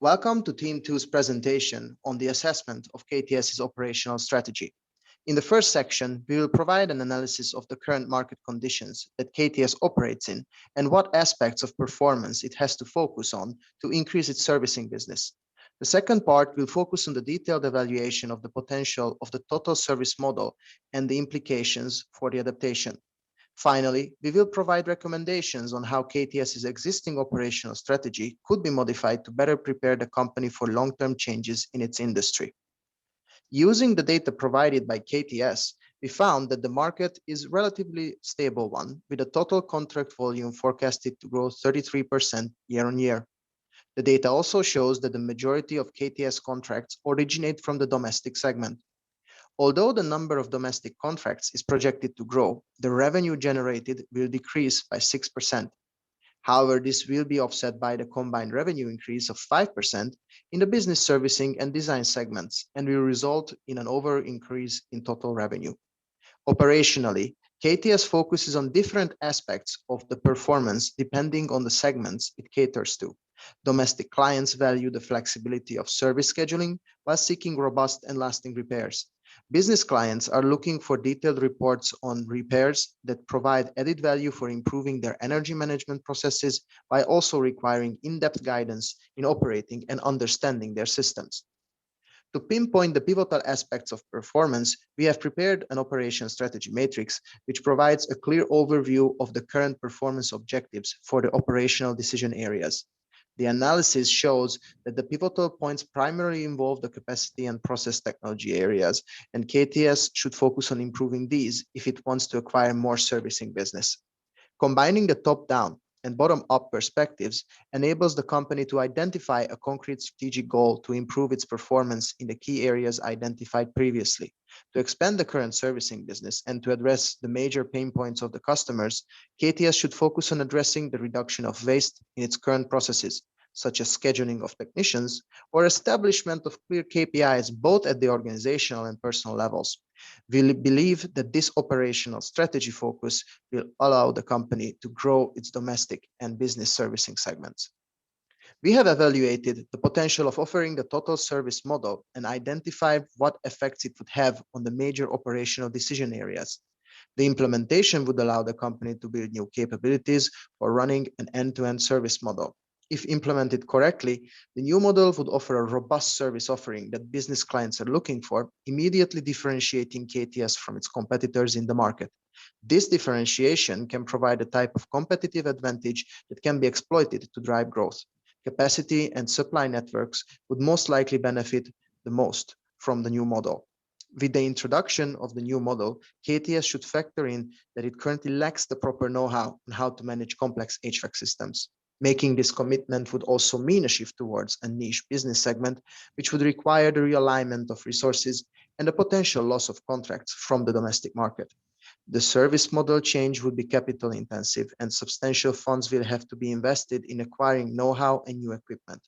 Welcome to Team 2's presentation on the assessment of KTS's operational strategy. In the first section, we will provide an analysis of the current market conditions that KTS operates in and what aspects of performance it has to focus on to increase its servicing business. The second part will focus on the detailed evaluation of the potential of the total service model and the implications for the adaptation. Finally, we will provide recommendations on how KTS's existing operational strategy could be modified to better prepare the company for long-term changes in its industry. Using the data provided by KTS, we found that the market is a relatively stable one, with a total contract volume forecasted to grow 33% year on year. The data also shows that the majority of KTS contracts originate from the domestic segment. Although the number of domestic contracts is projected to grow, the revenue generated will decrease by 6%. However, this will be offset by the combined revenue increase of 5% in the business servicing and design segments and will result in an overall increase in total revenue. Operationally, KTS focuses on different aspects of the performance depending on the segments it caters to. Domestic clients value the flexibility of service scheduling while seeking robust and lasting repairs. Business clients are looking for detailed reports on repairs that provide added value for improving their energy management processes while also requiring in-depth guidance in operating and understanding their systems. To pinpoint the pivotal aspects of performance, we have prepared an operation strategy matrix, which provides a clear overview of the current performance objectives for the operational decision areas. The analysis shows that the pivotal points primarily involve the capacity and process technology areas, and KTS should focus on improving these if it wants to acquire more servicing business. Combining the top-down and bottom-up perspectives enables the company to identify a concrete strategic goal to improve its performance in the key areas identified previously. To expand the current servicing business and to address the major pain points of the customers, KTS should focus on addressing the reduction of waste in its current processes, such as scheduling of technicians or establishment of clear KPIs both at the organizational and personal levels. We believe that this operational strategy focus will allow the company to grow its domestic and business servicing segments. We have evaluated the potential of offering the total service model and identified what effects it would have on the major operational decision areas. The implementation would allow the company to build new capabilities for running an end-to-end service model. If implemented correctly, the new model would offer a robust service offering that business clients are looking for, immediately differentiating KTS from its competitors in the market. This differentiation can provide a type of competitive advantage that can be exploited to drive growth. Capacity and supply networks would most likely benefit the most from the new model. With the introduction of the new model, KTS should factor in that it currently lacks the proper know-how on how to manage complex HVAC systems. Making this commitment would also mean a shift towards a niche business segment, which would require the realignment of resources and the potential loss of contracts from the domestic market. The service model change would be capital intensive and substantial funds will have to be invested in acquiring know-how and new equipment.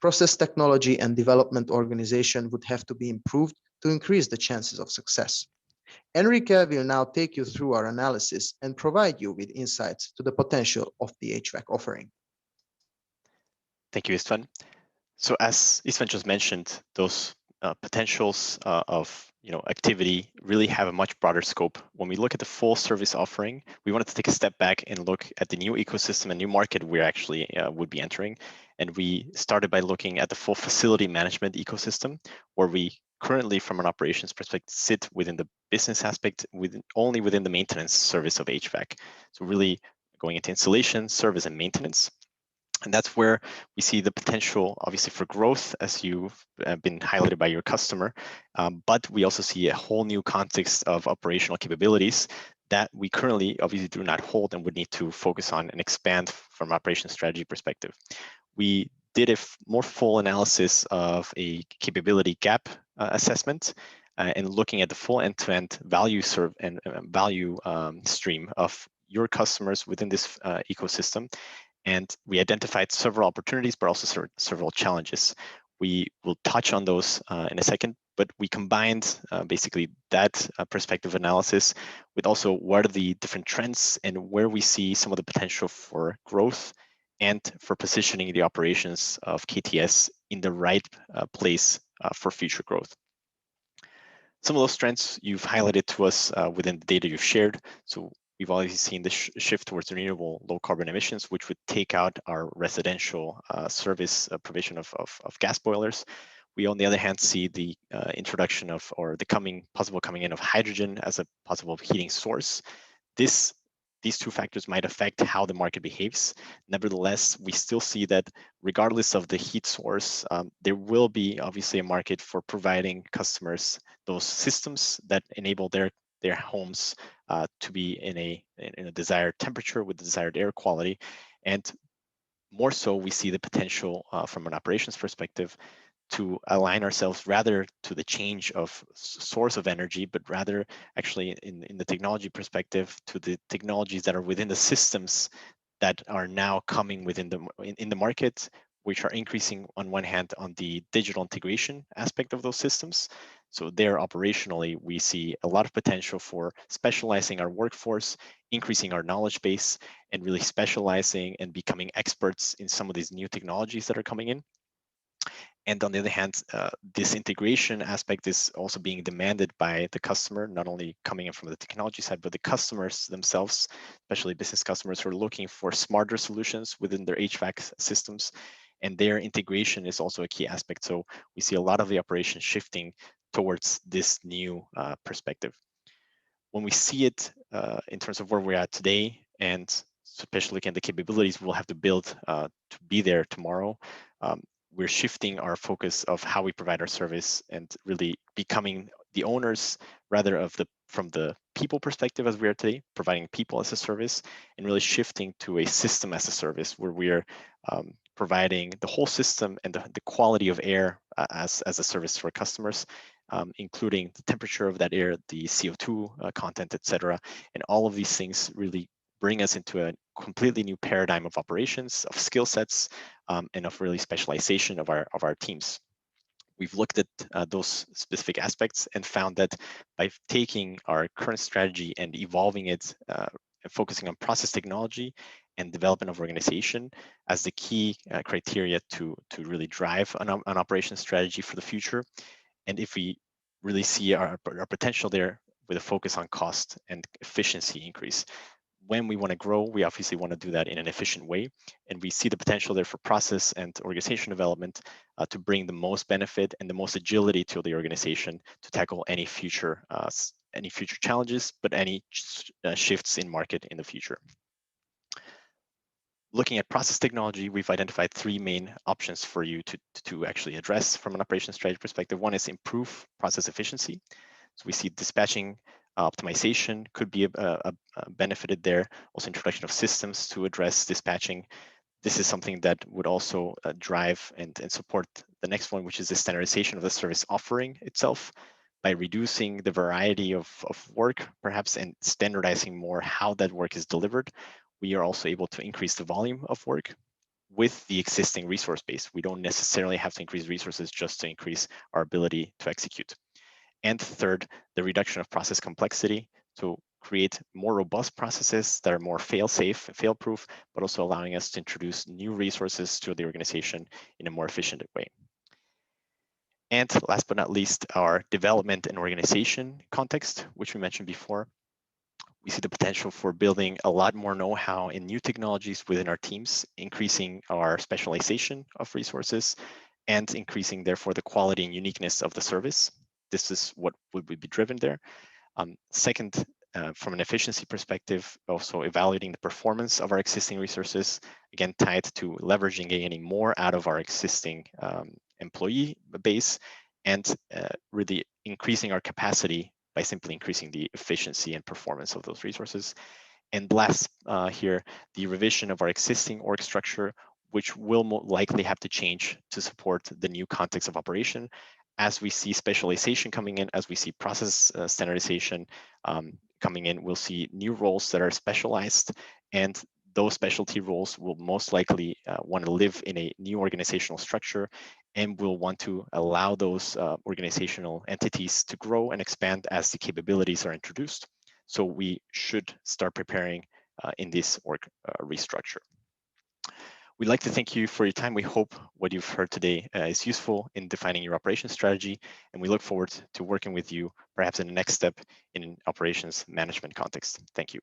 Process technology and development organization would have to be improved to increase the chances of success. Enrique will now take you through our analysis and provide you with insights to the potential of the HVAC offering. Thank you, Istvan. So as Istvan just mentioned, those potentials of activity really have a much broader scope. When we look at the full service offering, we wanted to take a step back and look at the new ecosystem and new market we actually would be entering. And we started by looking at the full facility management ecosystem, where we currently, from an operations perspective, sit within the business aspect, only within the maintenance service of HVAC. So really going into installation, service, and maintenance. And that's where we see the potential, obviously, for growth, as you've been highlighted by your customer. But we also see a whole new context of operational capabilities that we currently obviously do not hold and would need to focus on and expand from an operation strategy perspective. We did a more full analysis of a capability gap assessment and looking at the full end-to-end value stream of your customers within this ecosystem. And we identified several opportunities, but also several challenges. We will touch on those in a second, but we combined basically that perspective analysis with also what are the different trends and where we see some of the potential for growth and for positioning the operations of KTS in the right place for future growth. Some of those trends you've highlighted to us within the data you've shared. So we've already seen the shift towards renewable low carbon emissions, which would take out our residential service provision of gas boilers. We, on the other hand, see the introduction of, or the possible coming in of hydrogen as a possible heating source. These two factors might affect how the market behaves. Nevertheless, we still see that regardless of the heat source, there will be obviously a market for providing customers those systems that enable their homes to be in a desired temperature with the desired air quality. And more so, we see the potential from an operations perspective to align ourselves rather to the change of source of energy, but rather actually in the technology perspective to the technologies that are within the systems that are now coming within in the market, which are increasing on one hand on the digital integration aspect of those systems. So there operationally, we see a lot of potential for specializing our workforce, increasing our knowledge base, and really specializing and becoming experts in some of these new technologies that are coming in. And on the other hand, this integration aspect is also being demanded by the customer, not only coming in from the technology side, but the customers themselves, especially business customers who are looking for smarter solutions within their HVAC systems. And their integration is also a key aspect. So we see a lot of the operation shifting towards this new perspective. When we see it in terms of where we're at today, and especially looking at the capabilities we'll have to build to be there tomorrow, we're shifting our focus of how we provide our service and really becoming the owners rather of from the people perspective as we are today, providing people as a service, and really shifting to a system as a service where we're providing the whole system and the quality of air as a service to our customers, including the temperature of that air, the CO2 content, etc. And all of these things really bring us into a completely new paradigm of operations, of skill sets, and of really specialization of our teams. We've looked at those specific aspects and found that by taking our current strategy and evolving it, and focusing on process technology and development of organization as the key criteria to really drive an operation strategy for the future. And if we really see our potential there with a focus on cost and efficiency increase. When we want to grow, we obviously want to do that in an efficient way. And we see the potential there for process and organization development to bring the most benefit and the most agility to the organization to tackle any future challenges, but any shifts in market in the future. Looking at process technology, we've identified three main options for you to actually address from an operations strategy perspective. One is improve process efficiency. So we see dispatching optimization could be a benefited there. Also introduction of systems to address dispatching. This is something that would also drive and support the next one, which is the standardization of the service offering itself by reducing the variety of work, perhaps, and standardizing more how that work is delivered. We are also able to increase the volume of work with the existing resource base. We don't necessarily have to increase resources just to increase our ability to execute. And third, the reduction of process complexity to create more robust processes that are more fail-safe, fail-proof, but also allowing us to introduce new resources to the organization in a more efficient way. And last but not least, our development and organization context, which we mentioned before. We see the potential for building a lot more know-how in new technologies within our teams, increasing our specialization of resources, and increasing, therefore, the quality and uniqueness of the service. This is what would be driven there. Second, from an efficiency perspective, also evaluating the performance of our existing resources, again, tied to leveraging, getting more out of our existing employee base, and really increasing our capacity by simply increasing the efficiency and performance of those resources. And last here, the revision of our existing org structure, which will likely have to change to support the new context of operation. As we see specialization coming in, as we see process standardization coming in, we'll see new roles that are specialized, and those specialty roles will most likely want to live in a new organizational structure and will want to allow those organizational entities to grow and expand as the capabilities are introduced. So we should start preparing in this org restructure. We'd like to thank you for your time. We hope what you've heard today is useful in defining your operations strategy, and we look forward to working with you perhaps in the next step in an operations management context. Thank you.